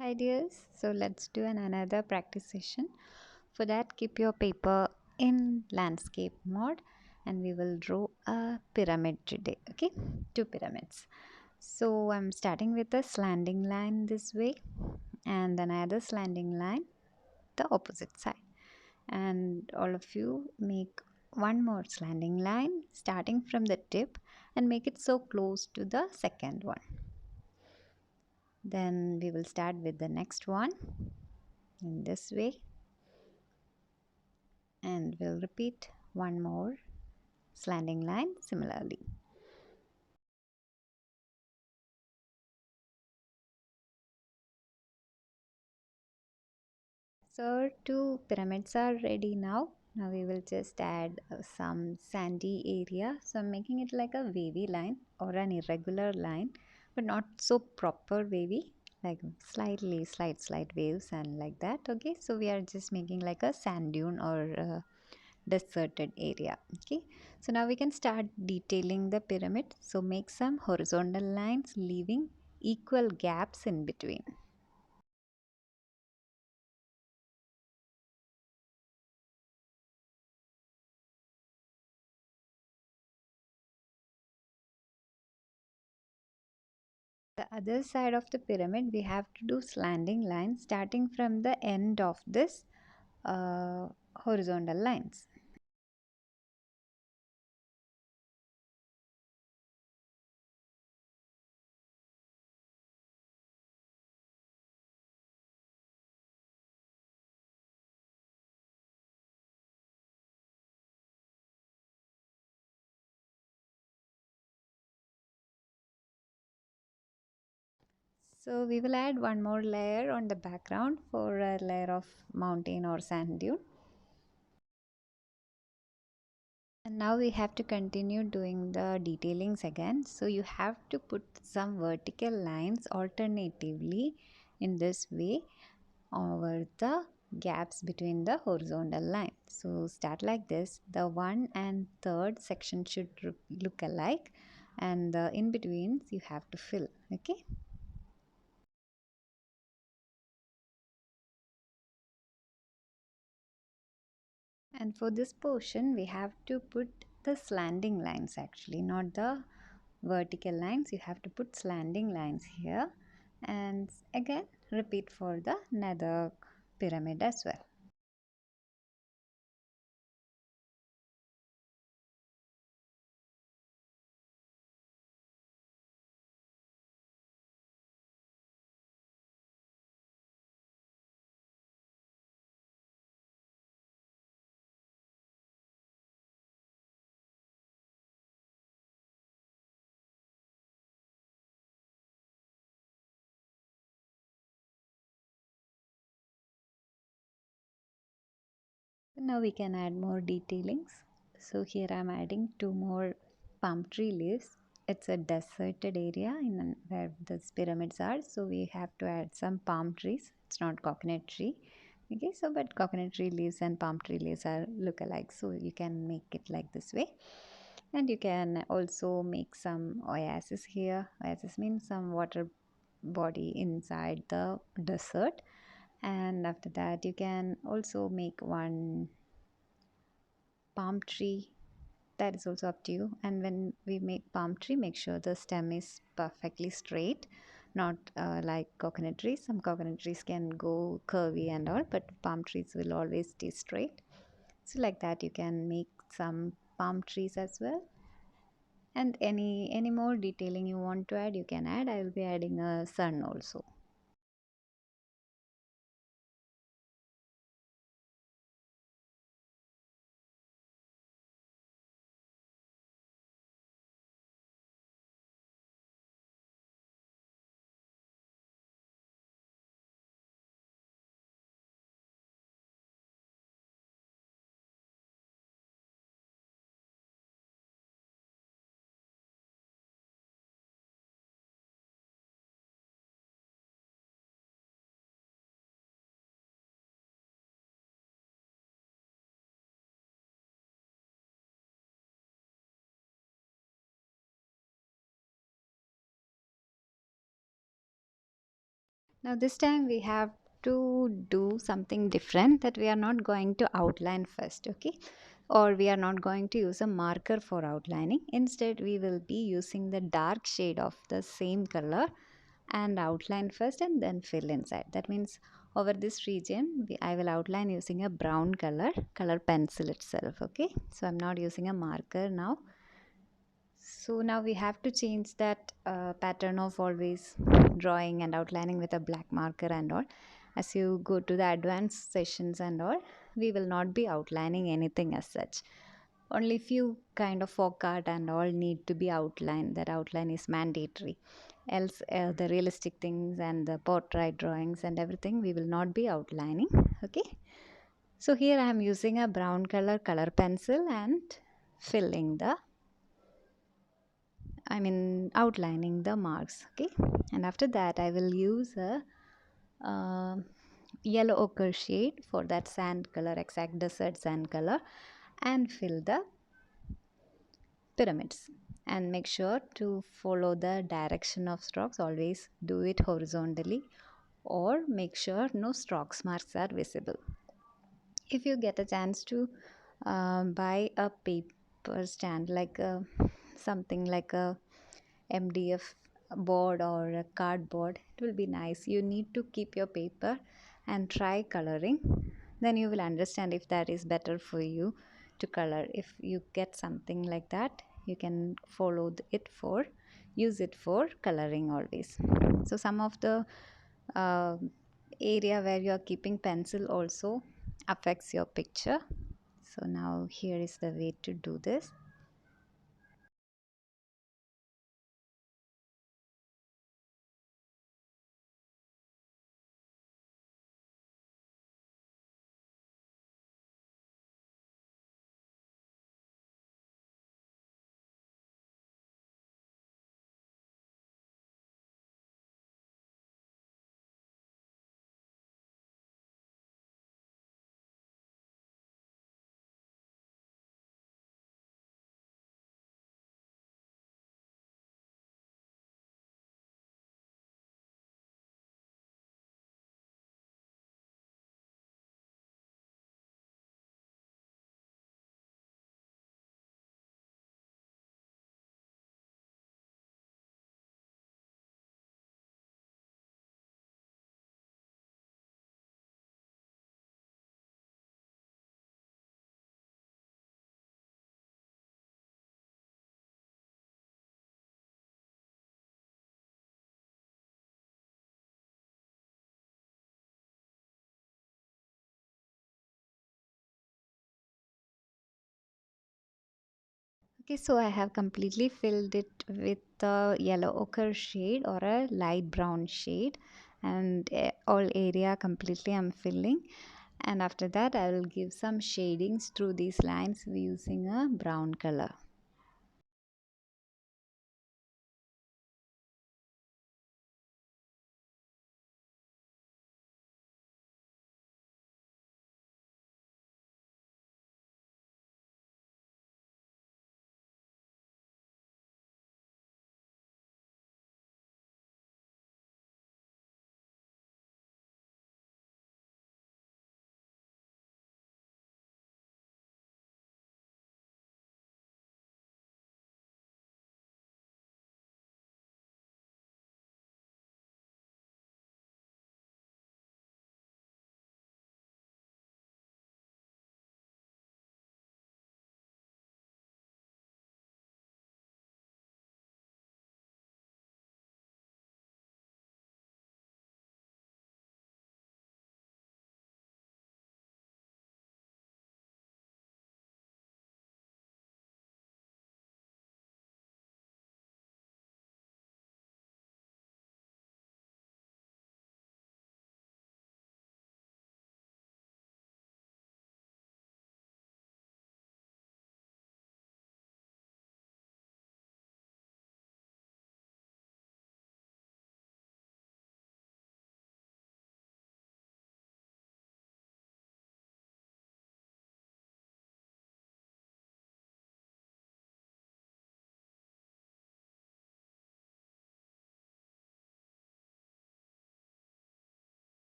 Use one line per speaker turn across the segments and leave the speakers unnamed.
Hi dears, so let's do another practice session. For that, keep your paper in landscape mode and we will draw a pyramid today. Okay, two pyramids. So I'm starting with a slanting line this way and another slanting line the opposite side. And all of you make one more slanting line starting from the tip and make it so close to the second one. Then we will start with the next one in this way and we'll repeat one more slanting line similarly. So two pyramids are ready now. Now we will just add some sandy area. So I'm making it like a wavy line or an irregular line, but not so proper wavy, like slightly slight waves and like that. Okay, so we are just making like a sand dune or deserted area. Okay, so now we can start detailing the pyramid. So make some horizontal lines leaving equal gaps in between. The other side of the pyramid, we have to do slanting lines starting from the end of this horizontal lines. So we will add one more layer on the background for a layer of mountain or sand dune. And now we have to continue doing the detailings again. So you have to put some vertical lines alternatively in this way over the gaps between the horizontal lines. So start like this. The 1 and 3rd section should look alike and the in betweens you have to fill. Okay. And for this portion we have to put the slanting lines, actually not the vertical lines. You have to put slanting lines here and again repeat for the nether pyramid as well. Now we can add more detailings. So here I am adding two more palm tree leaves. It's a deserted area in where the pyramids are, so we have to add some palm trees. It's not coconut tree. Okay, so but coconut tree leaves and palm tree leaves are look alike, so you can make it like this way. And you can also make some oasis here. Oasis means some water body inside the desert. And after that you can also make one palm tree. That is also up to you. And when we make palm tree, make sure the stem is perfectly straight, not like coconut trees. Some coconut trees can go curvy and all, but palm trees will always stay straight. So like that you can make some palm trees as well. And any more detailing you want to add, you can add. I will be adding a sun also. Now this time we have to do something different, that we are not going to outline first, okay? Or we are not going to use a marker for outlining. Instead, we will be using the dark shade of the same color and outline first and then fill inside. That means over this region, I will outline using a brown color pencil itself, okay? So I'm not using a marker now. So now we have to change that pattern of always drawing and outlining with a black marker and all. As you go to the advanced sessions and all, we will not be outlining anything as such. Only few kind of folk art and all need to be outlined. That outline is mandatory. Else the realistic things and the portrait drawings and everything we will not be outlining. Okay. So here I am using a brown color pencil and filling the outlining the marks, okay? And after that I will use a uh, yellow ochre shade for that sand color, exact desert sand color, and fill the pyramids. And make sure to follow the direction of strokes. Always do it horizontally, or make sure no strokes marks are visible. If you get a chance to buy a paper stand, like something like a MDF board or a cardboard, it will be nice. You need to keep your paper and try coloring, then you will understand if that is better for you to color. If you get something like that, you can follow it for use it for coloring always. So some of the uh, area where you are keeping pencil also affects your picture. So now here is the way to do this. Okay, so I have completely filled it with a yellow ochre shade or a light brown shade, and all area completely I'm filling. And after that I will give some shadings through these lines using a brown color.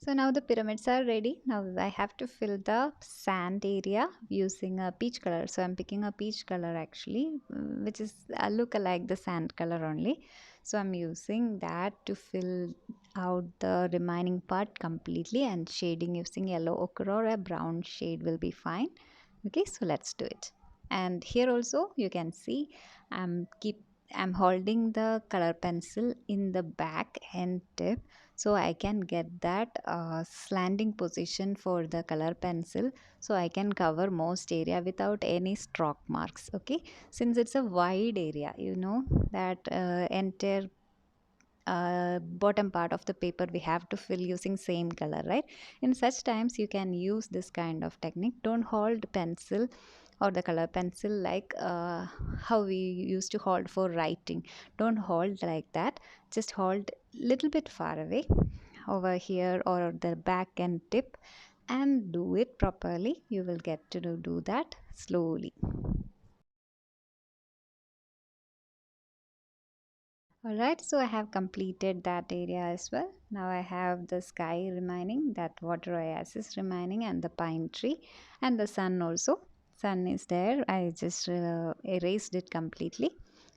So now the pyramids are ready. Now I have to fill the sand area using a peach color. So I'm picking a peach color actually, which is look alike the sand color only. So I'm using that to fill out the remaining part completely, and shading using yellow ochre or a brown shade will be fine. Okay, so let's do it. And here also you can see I'm keep I'm holding the color pencil in the back end tip, so I can get that slanting position for the color pencil, so I can cover most area without any stroke marks. Okay, since it's a wide area, you know that entire bottom part of the paper we have to fill using same color, right? In such times you can use this kind of technique. Don't hold pencil or the color pencil like how we used to hold for writing. Don't hold like that, just hold little bit far away over here or the back and tip, and do it properly. You will get to do that slowly. Alright, so I have completed that area as well. Now I have the sky remaining, that water oasis remaining, and the pine tree, and the sun also. Sun is there. I just erased it completely.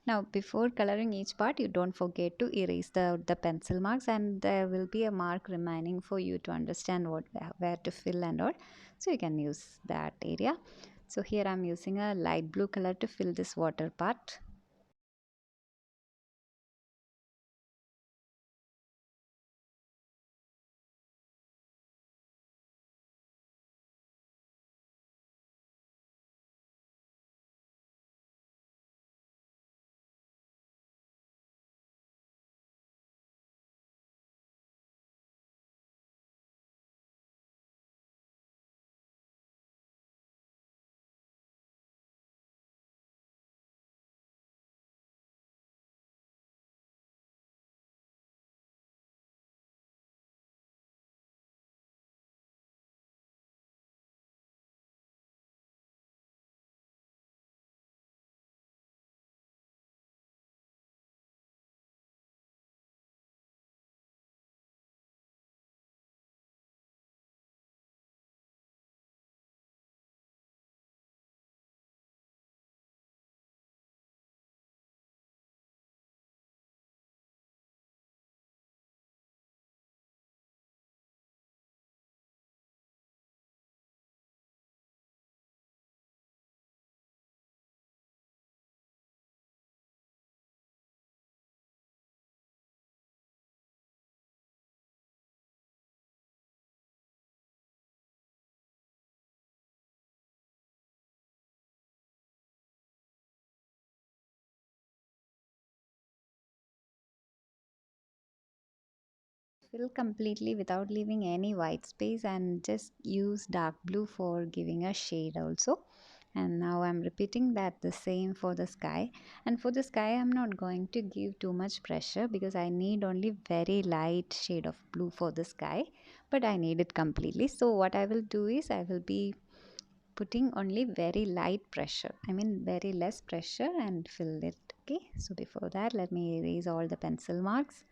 Now before coloring each part, you don't forget to erase the pencil marks, and there will be a mark remaining for you to understand what where to fill and all. So you can use that area. So here I'm using a light blue color to fill this water part. Fill completely without leaving any white space, and just use dark blue for giving a shade also. And now I'm repeating that the same for the sky. And for the sky I'm not going to give too much pressure because I need only very light shade of blue for the sky, but I need it completely. So what I will do is I will be putting only very light pressure, I mean very less pressure, and fill it. Okay, so before that let me erase all the pencil marks.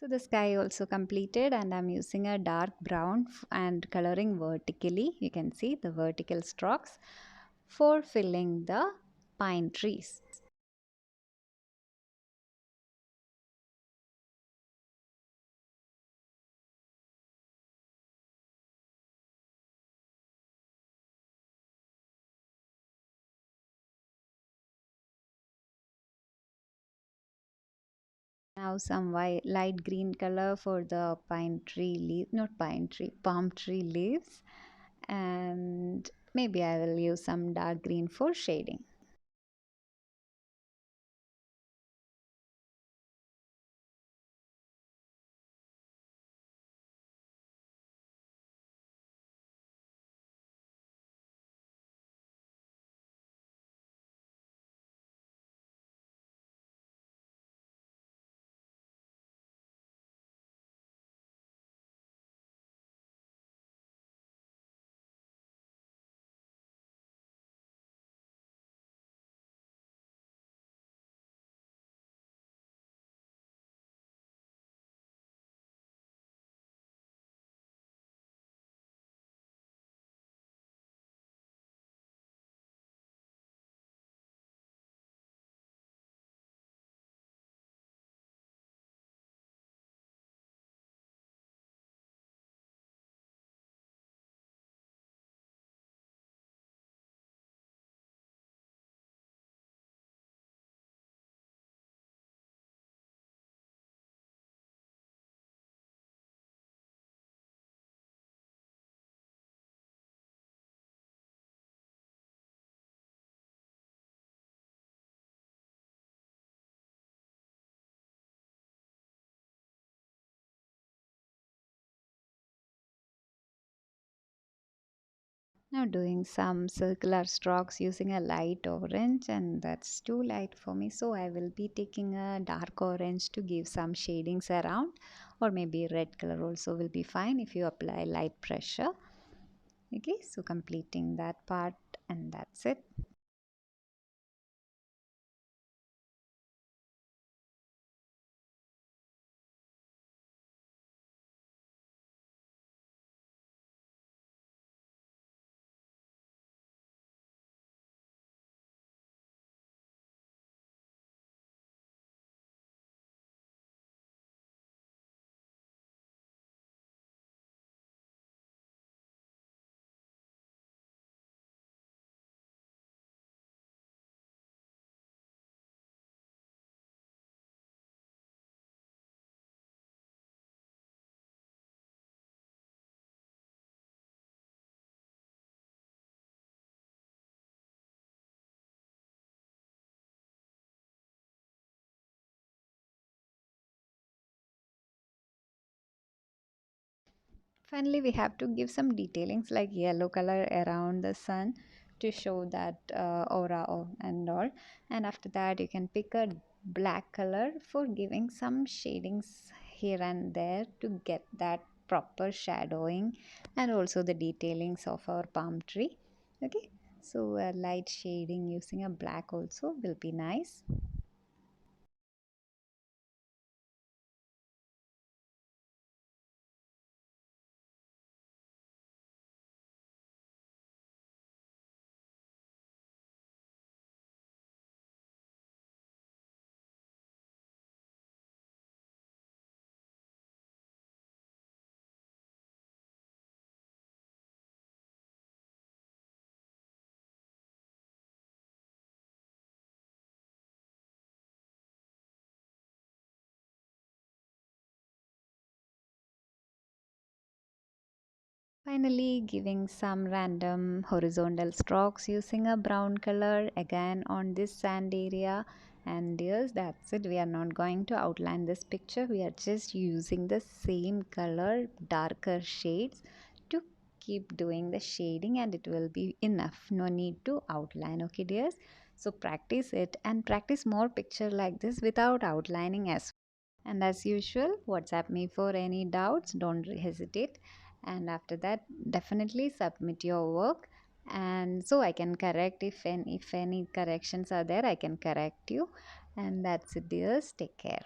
So the sky also completed, and I'm using a dark brown and coloring vertically. You can see the vertical strokes for filling the pine trees. Now some white, light green color for the pine tree leaf, not pine tree, palm tree leaves. And maybe I will use some dark green for shading. Now doing some circular strokes using a light orange, and that's too light for me, so I will be taking a dark orange to give some shadings around, or maybe red color also will be fine if you apply light pressure. Okay, so completing that part, and that's it. Finally, we have to give some detailings like yellow color around the sun to show that aura and all. And after that, you can pick a black color for giving some shadings here and there to get that proper shadowing and also the detailings of our palm tree. Okay, so a light shading using a black also will be nice. Finally, giving some random horizontal strokes using a brown color again on this sand area. And yes, that's it. We are not going to outline this picture. We are just using the same color, darker shades to keep doing the shading, and it will be enough. No need to outline. Okay, dears? So practice it and practice more picture like this without outlining as well. And as usual, WhatsApp me for any doubts. Don't hesitate. And after that, definitely submit your work, and so I can correct if any corrections are there, I can correct you. And that's it, dears. Take care.